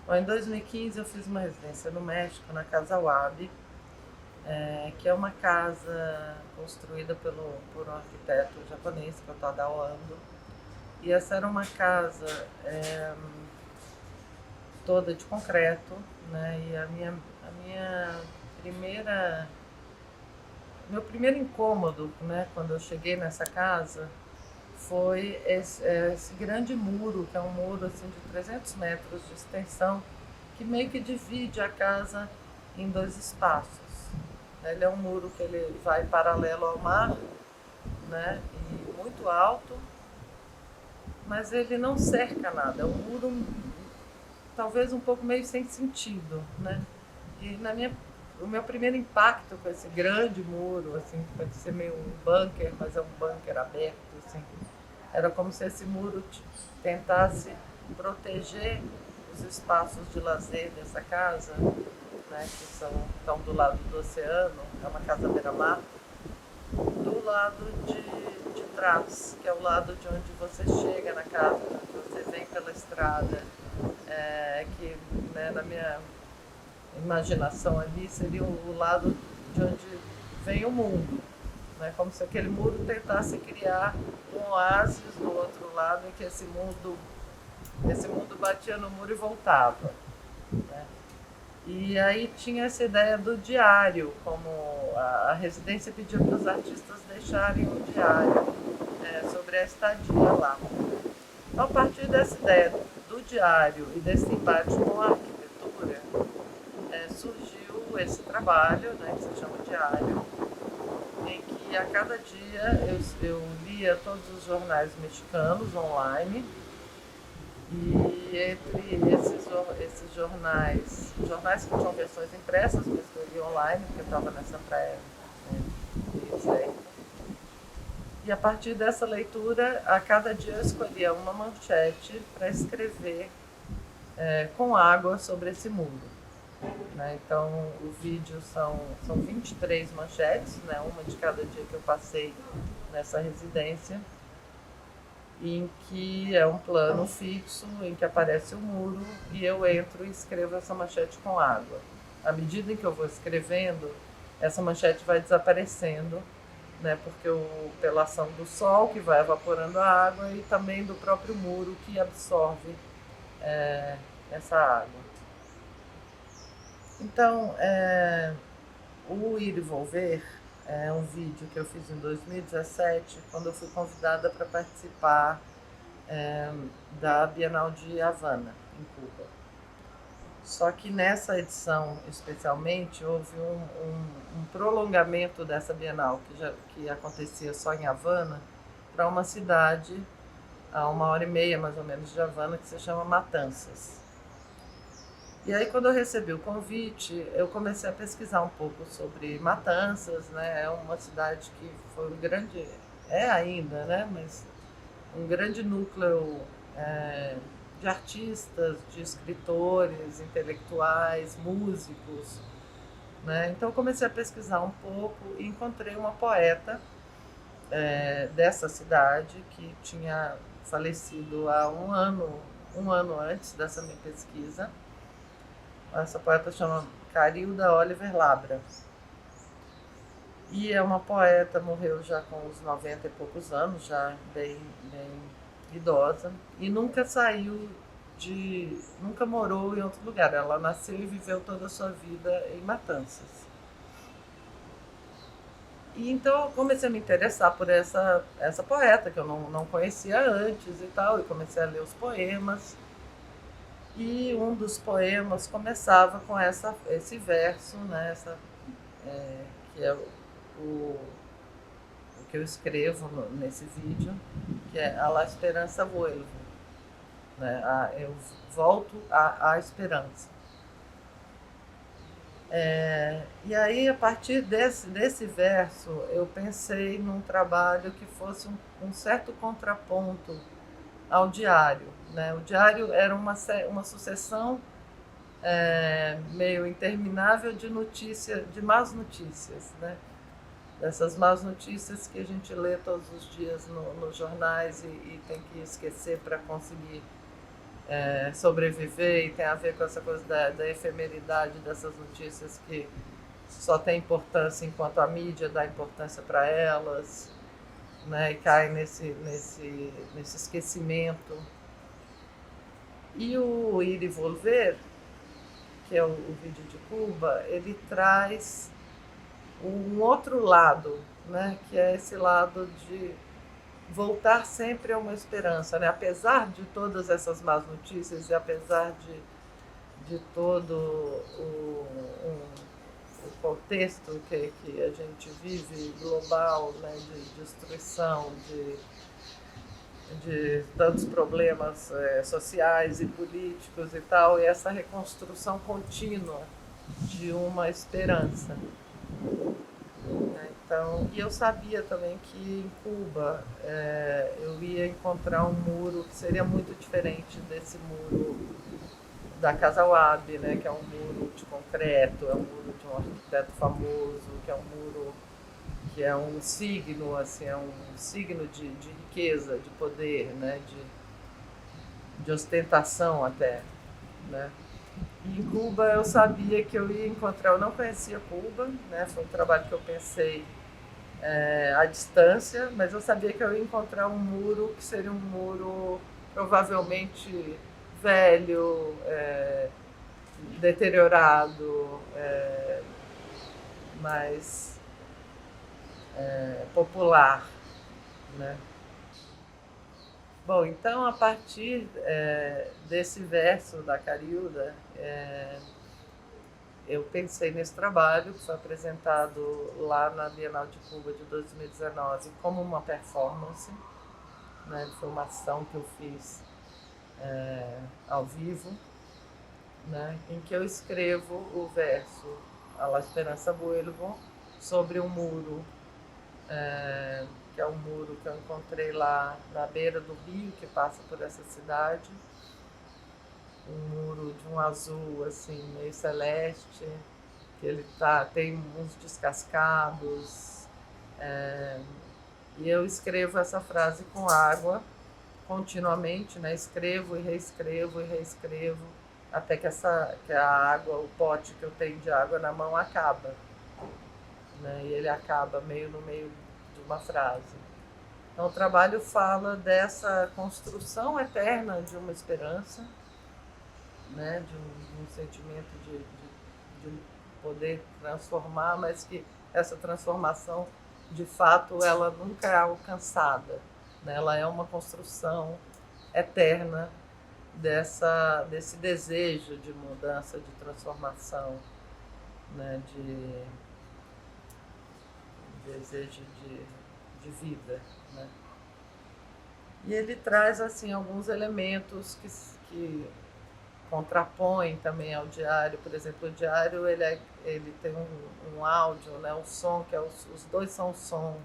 Bom, em 2015 eu fiz uma residência no México, na Casa Wabi, que é uma casa construída por um arquiteto japonês, que é o Tadao Ando. E essa era uma casa toda de concreto, né? E a minha primeira, meu primeiro incômodo, né, quando eu cheguei nessa casa, foi esse grande muro, que é um muro assim de 300 metros de extensão, que meio que divide a casa em dois espaços. Ele é um muro que ele vai paralelo ao mar, né, e muito alto, mas ele não cerca nada. É um muro talvez um pouco meio sem sentido, né? E o meu primeiro impacto com esse grande muro, assim, que pode ser meio um bunker, mas é um bunker aberto, assim, era como se esse muro tentasse proteger os espaços de lazer dessa casa, né, que estão do lado do oceano, é uma casa beira-mar, do lado de trás, que é o lado de onde você chega na casa, onde você vem pela estrada, que, né, na minha imaginação ali seria o lado de onde vem o mundo, né? Como se aquele muro tentasse criar um oásis do outro lado em que esse mundo batia no muro e voltava, né? E aí tinha essa ideia do diário, como a residência pediu para os artistas deixarem um diário sobre a estadia lá. Então, a partir dessa ideia do diário e desse embate com a arquitetura, surgiu esse trabalho, né, que se chama Diário, em que a cada dia eu lia todos os jornais mexicanos online e entre esses jornais que tinham versões impressas, mas que eu lia online, porque eu estava nessa praia, né, certo. E a partir dessa leitura, a cada dia eu escolhia uma manchete para escrever com água sobre esse mundo. Né? Então, o vídeo são 23 manchetes, né? Uma de cada dia que eu passei nessa residência, em que é um plano fixo, em que aparece o muro e eu entro e escrevo essa manchete com água. À medida em que eu vou escrevendo, essa manchete vai desaparecendo, né? Porque pela ação do sol que vai evaporando a água e também do próprio muro que absorve essa água. Então, o Ir e Volver é um vídeo que eu fiz em 2017, quando eu fui convidada para participar da Bienal de Havana, em Cuba. Só que nessa edição, especialmente, houve um prolongamento dessa Bienal, que acontecia só em Havana, para uma cidade a 1 hora e meia, mais ou menos, de Havana, que se chama Matanzas. E aí, quando eu recebi o convite, eu comecei a pesquisar um pouco sobre Matanzas, né? É uma cidade que foi um grande, é ainda, né? Mas um grande núcleo é, de artistas, de escritores, intelectuais, músicos, né? Então, eu comecei a pesquisar um pouco e encontrei uma poeta dessa cidade que tinha falecido há um ano antes dessa minha pesquisa. Essa poeta chama Carilda Oliver Labra. E é uma poeta, morreu já com uns 90 e poucos anos, já bem idosa, e nunca saiu nunca morou em outro lugar. Ela nasceu e viveu toda a sua vida em Matanzas. E então eu comecei a me interessar por essa poeta, que eu não conhecia antes e tal, e comecei a ler os poemas. E um dos poemas começava com esse verso, né, que é o que eu escrevo nesse vídeo, que é A la esperança vuelvo, né, eu volto à esperança. E aí, a partir desse verso, eu pensei num trabalho que fosse um certo contraponto ao diário. Né? O diário era uma sucessão meio interminável de más notícias, né? Dessas más notícias que a gente lê todos os dias nos jornais e tem que esquecer para conseguir sobreviver, e tem a ver com essa coisa da efemeridade dessas notícias que só tem importância enquanto a mídia dá importância para elas, né, e cai nesse esquecimento. E o Ir e Volver, que é o vídeo de Cuba, ele traz um outro lado, né, que é esse lado de voltar sempre a uma esperança, né? Apesar de todas essas más notícias e apesar de todo o contexto que a gente vive global, né, de destruição, de tantos problemas sociais e políticos e tal, e essa reconstrução contínua de uma esperança. Então, e eu sabia também que em Cuba eu ia encontrar um muro que seria muito diferente desse muro da Casa Wab, né, que é um muro de concreto, é um muro de um arquiteto famoso, que é um muro que é um signo, assim, é um signo de riqueza, de poder, né, de ostentação até, né. E em Cuba eu sabia que eu ia encontrar, eu não conhecia Cuba, né, foi um trabalho que eu pensei à distância, mas eu sabia que eu ia encontrar um muro que seria um muro provavelmente velho, deteriorado, mais popular, né? Bom, então a partir desse verso da Carilda, eu pensei nesse trabalho que foi apresentado lá na Bienal de Cuba de 2019 como uma performance, né, de formação que eu fiz ao vivo, né, em que eu escrevo o verso A la Esperança Vuelvo sobre um muro, que é um muro que eu encontrei lá na beira do rio que passa por essa cidade, um muro de um azul assim meio celeste, que ele tem uns descascados, e eu escrevo essa frase com água continuamente, né? Escrevo e reescrevo até que a água, o pote que eu tenho de água na mão acaba, né? E ele acaba meio no meio de uma frase. Então o trabalho fala dessa construção eterna de uma esperança, né? De um sentimento de poder transformar, mas que essa transformação, de fato, ela nunca é alcançada, né? Ela é uma construção eterna desse desejo de mudança, de transformação, né? De desejo de vida, né? E ele traz assim alguns elementos que contrapõem também ao diário. Por exemplo, o diário ele tem um áudio, né, um som, que os dois são o som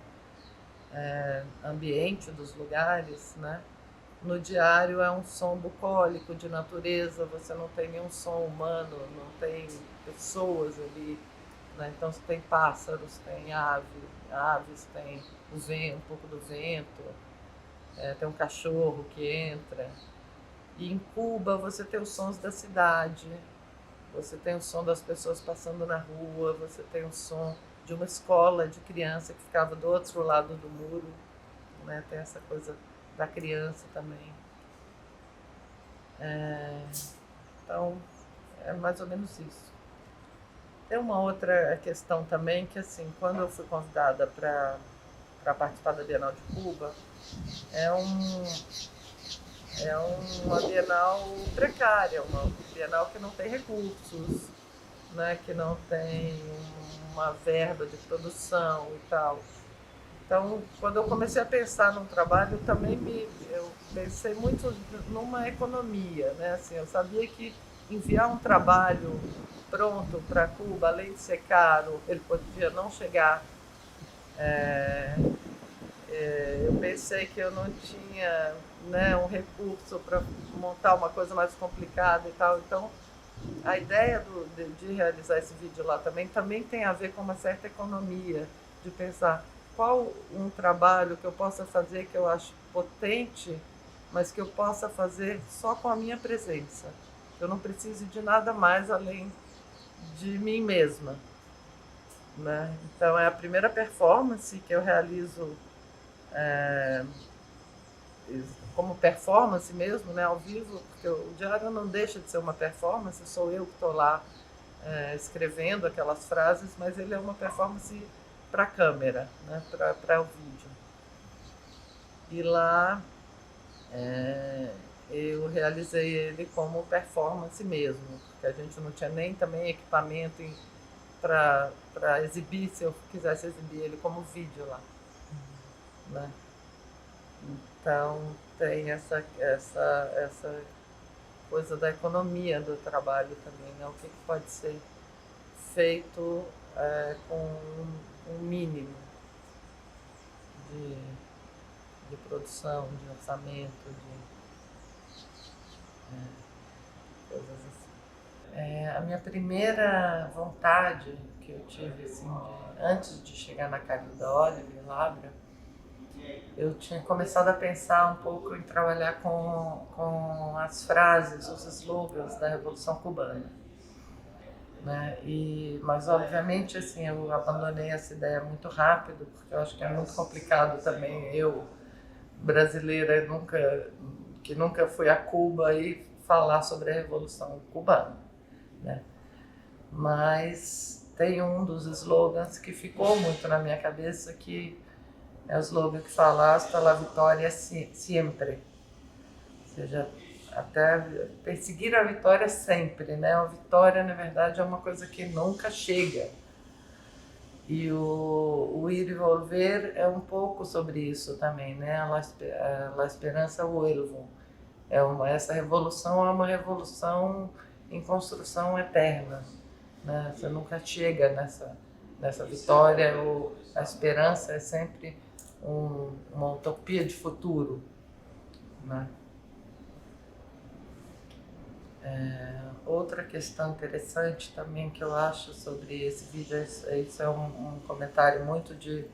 ambiente dos lugares, né? No diário é um som bucólico de natureza, você não tem nenhum som humano, não tem pessoas ali, né? Então você tem pássaros, tem aves, tem o vento, um pouco do vento, tem um cachorro que entra. E em Cuba você tem os sons da cidade, você tem o som das pessoas passando na rua, você tem o som de uma escola de criança que ficava do outro lado do muro, né? Tem essa coisa da criança também. Então, é mais ou menos isso. Tem uma outra questão também que, assim, quando eu fui convidada para participar da Bienal de Cuba, é uma Bienal precária, uma Bienal que não tem recursos, né, que não tem uma verba de produção e tal. Então, quando eu comecei a pensar num trabalho, eu pensei muito numa economia, né? Assim, eu sabia que enviar um trabalho pronto para Cuba, além de ser caro, ele podia não chegar. Eu pensei que eu não tinha, né, um recurso para montar uma coisa mais complicada e tal. Então, a ideia de realizar esse vídeo lá também tem a ver com uma certa economia, de pensar qual um trabalho que eu possa fazer que eu acho potente mas que eu possa fazer só com a minha presença. Eu não preciso de nada mais além de mim mesma, né? Então é a primeira performance que eu realizo como performance mesmo, né, ao vivo, porque o diário não deixa de ser uma performance, sou eu que estou lá escrevendo aquelas frases, mas ele é uma performance para a câmera, né, para o vídeo. E lá eu realizei ele como performance mesmo, porque a gente não tinha nem também equipamento para exibir, se eu quisesse exibir ele como vídeo lá, né? Então tem essa coisa da economia do trabalho também, né? O que pode ser feito com um mínimo de, de produção, de orçamento, de coisas assim. A minha primeira vontade que eu tive, assim, antes de chegar na Carida Oliver, Labra, eu tinha começado a pensar um pouco em trabalhar com as frases, os slogans da Revolução Cubana, né? Mas obviamente assim eu abandonei essa ideia muito rápido, porque eu acho que é muito complicado também eu, brasileira, que nunca fui a Cuba, e falar sobre a Revolução Cubana, né? Mas tem um dos slogans que ficou muito na minha cabeça, que é o slogan que fala "Hasta la vitória siempre", ou seja, até perseguir a vitória sempre, né? A vitória, na verdade, é uma coisa que nunca chega. E o ir e volver é um pouco sobre isso também, né? La esperança vuelve. Essa revolução é uma revolução em construção eterna, né? Você nunca chega nessa vitória. A esperança é sempre uma utopia de futuro, né? Outra questão interessante também que eu acho sobre esse vídeo, isso é um comentário muito de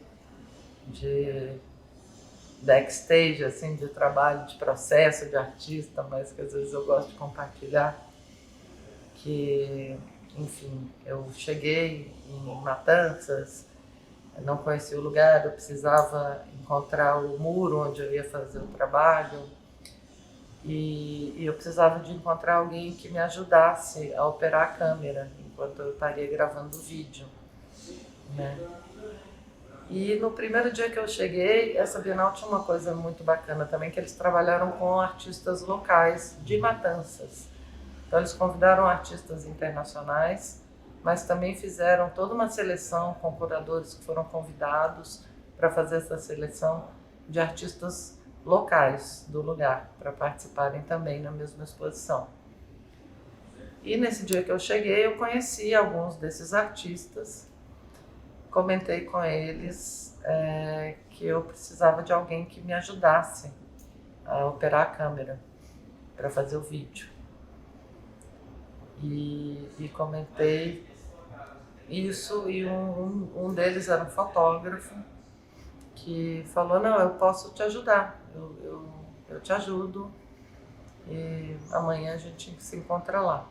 backstage, assim, de trabalho, de processo de artista, mas que às vezes eu gosto de compartilhar, que, enfim, eu cheguei em Matanças, não conhecia o lugar, eu precisava encontrar o muro onde eu ia fazer o trabalho, e eu precisava de encontrar alguém que me ajudasse a operar a câmera enquanto eu estaria gravando o vídeo, né? E no primeiro dia que eu cheguei, essa Bienal tinha uma coisa muito bacana também, que eles trabalharam com artistas locais de Matanças. Então eles convidaram artistas internacionais, mas também fizeram toda uma seleção com curadores que foram convidados para fazer essa seleção de artistas locais do lugar, para participarem também na mesma exposição. E nesse dia que eu cheguei, eu conheci alguns desses artistas, comentei com eles que eu precisava de alguém que me ajudasse a operar a câmera para fazer o vídeo. E comentei isso, e um deles era um fotógrafo que falou, não, eu posso te ajudar, eu te ajudo e amanhã a gente se encontra lá.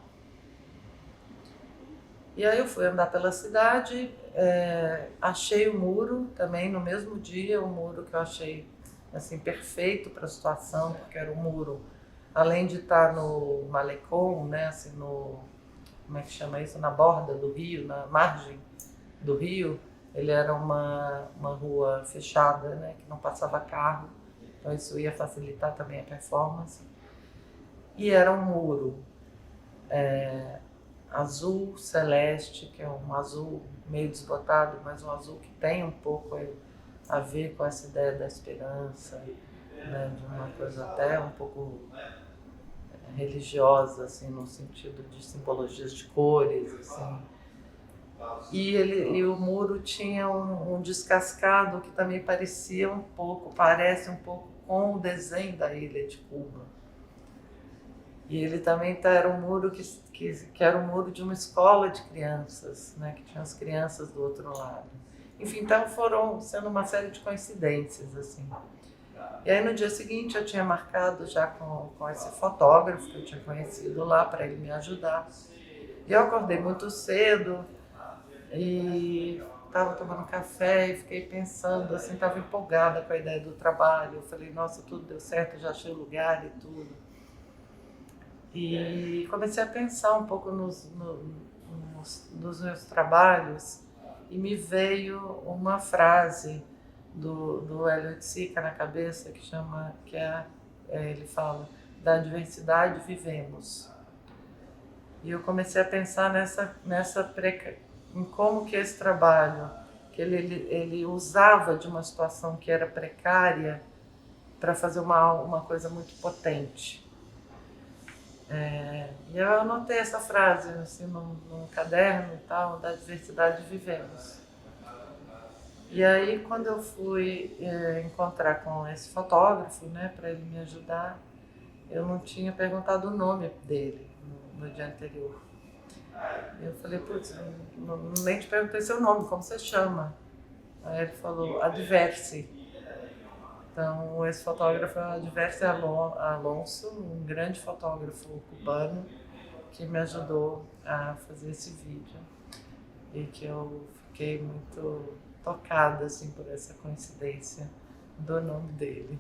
E aí eu fui andar pela cidade, achei o muro também no mesmo dia, um muro que eu achei assim, perfeito para a situação, porque era um muro, além de estar no Malecón, né, assim, como é que chama isso, na borda do rio, na margem do rio, ele era uma rua fechada, né, que não passava carro, então isso ia facilitar também a performance. E era um muro azul celeste, que é um azul meio desbotado, mas um azul que tem um pouco a ver com essa ideia da esperança, né, de uma coisa até um pouco religiosa, assim, no sentido de simbologias de cores, assim. E o muro tinha um descascado que também parece um pouco com o desenho da ilha de Cuba. E ele também era um muro que era um muro de uma escola de crianças, né, que tinha as crianças do outro lado. Enfim, então foram sendo uma série de coincidências, assim. E aí no dia seguinte eu tinha marcado já com esse fotógrafo que eu tinha conhecido lá para ele me ajudar. E eu acordei muito cedo e estava tomando café e fiquei pensando, assim, estava empolgada com a ideia do trabalho. Eu falei, nossa, tudo deu certo, já achei o lugar e tudo. E comecei a pensar um pouco nos meus trabalhos e me veio uma frase do Elliot Sica na cabeça ele fala, da adversidade vivemos. E eu comecei a pensar em como que esse trabalho, que ele usava de uma situação que era precária para fazer uma coisa muito potente. E eu anotei essa frase assim, num caderno e tal, da adversidade vivemos. E aí, quando eu fui encontrar com esse fotógrafo, né, para ele me ajudar, eu não tinha perguntado o nome dele no dia anterior. Eu falei, putz, nem te perguntei seu nome, como você chama? Aí ele falou, Adverse. Então, esse fotógrafo é o Adverse Alonso, um grande fotógrafo cubano que me ajudou a fazer esse vídeo e que eu fiquei muito tocada assim, por essa coincidência do nome dele.